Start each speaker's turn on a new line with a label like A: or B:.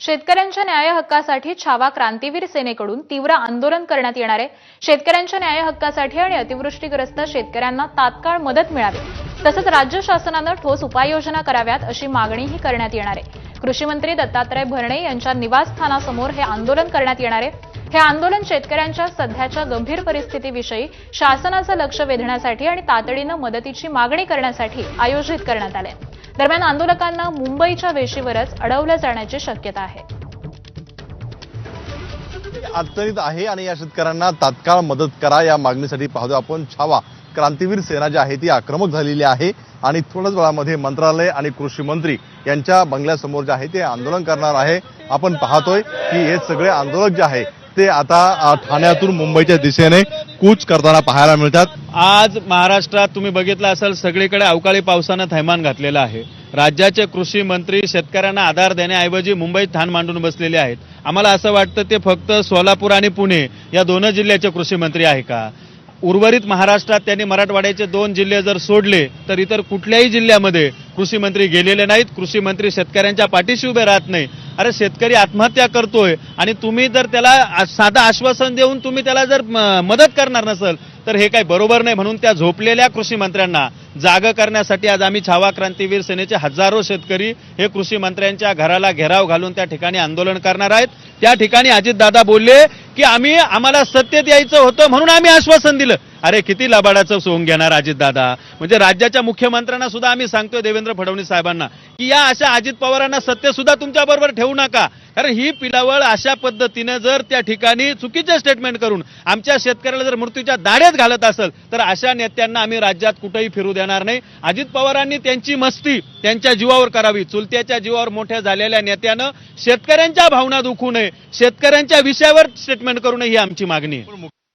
A: शेतकऱ्यांच्या न्याय हक्कासाठी छावा क्रांतीवीर सेनेकडून तीव्र आंदोलन करण्यात येणार आहे। शेतकऱ्यांच्या न्याय हक्कासाठी आणि अतिवृष्टीग्रस्त शेतकऱ्यांना तात्काळ मदत मिळावी, तसंच राज्य शासनाने ठोस उपाययोजना कराव्यात अशी मागणीही करण्यात येणार आहे। कृषी मंत्री दत्तात्रय भरणे यांच्या निवासस्थानासमोर हे आंदोलन करण्यात येणार आहे। हे आंदोलन शेतकऱ्यांच्या सध्याच्या गंभीर परिस्थितीविषयी शासनाचं लक्ष वेधण्यासाठी आणि तातडीने मदतीची मागणी करण्यासाठी आयोजित करण्यात आले। दरम्यान आंदोलकांना मुंबईच्या वेशीवरच अडवलं जाण्याची शक्यता आहे।
B: अडचणीत आहे आणि या शेतकऱ्यांना तात्काळ मदत करा या मागणीसाठी पाहतो आपण छावा क्रांतीवीर सेना जी आहे ती आक्रमक झालेली आहे आणि थोड्याच वेळामध्ये मंत्रालय आणि कृषी मंत्री यांच्या बंगल्यासमोर जे आहे ते आंदोलन करणार आहे। आपण पाहतोय की हे सगळे आंदोलक जे आहे ते आता ठाण्यातून मुंबईच्या दिशेने कूच करताना पाहायला मिळतात।
C: आज महाराष्ट्रात तुम्ही बघितलं असेल सगळीकडे अवकाळी पावसानं थैमान घातलेलं आहे। राज्याचे कृषी मंत्री शेतकऱ्यांना आधार देण्याऐवजी मुंबईत ठाण मांडून बसलेले आहेत। आम्हाला असं वाटतं ते फक्त सोलापूर आणि पुणे या दोन जिल्ह्याचे कृषी मंत्री आहे का? उर्वरित महाराष्ट्रात त्यांनी मराठवाड्याचे 2 जिल्हे जर सोडले तर इतर कुठल्याही जिल्ह्यामध्ये कृषी मंत्री गेलेले नाहीत। कृषी मंत्री शेतकऱ्यांच्या पाठीशी उभे राहत नाही। अरे शेतकरी आत्महत्या करतोय आणि तुम्ही जर त्याला साधं आश्वासन देऊन तुम्ही त्याला जर मदत करणार नसेल तर हे काही बरोबर नाही। म्हणून त्या झोपलेल्या कृषी मंत्र्यांना जाग करण्यासाठी आज आम्ही छावा क्रांतीवीर सेनेचे हजारो शेतकरी हे कृषी मंत्र्यांच्या घराला घेराव घालून त्या ठिकाणी आंदोलन करणार आहेत। त्या ठिकाणी अजितदादा बोलले की आम्हाला सत्तेत यायचं होतं म्हणून आम्ही आश्वासन दिलं। अरे किती लबाडाचं सोंग घेणार अजितदादा? म्हणजे राज्याच्या मुख्यमंत्र्यांना सुद्धा आम्ही सांगतोय देवेंद्र फडणवीस साहेबांना की या अशा अजित पवारांना सत्य सुद्धा तुमच्या बरोबर ठेवू नका। कारण ही पिलावळ अशा पद्धतीने जर त्या ठिकाणी चुकीचे स्टेटमेंट करून आमच्या शेतकऱ्याला जर मृत्यूच्या दाढेत घालत असेल तर अशा नेत्यांना आम्ही राज्यात कुठेही फिरू देणार नाही। अजित पवारांनी त्यांची मस्ती त्यांच्या जीवावर करावी। चुलत्याच्या जीवावर मोठ्या झालेल्या नेत्यानं शेतकऱ्यांच्या भावना दुखू नये, शेतकऱ्यांच्या विषयावर स्टेटमेंट करू नये ही आमची मागणी आहे।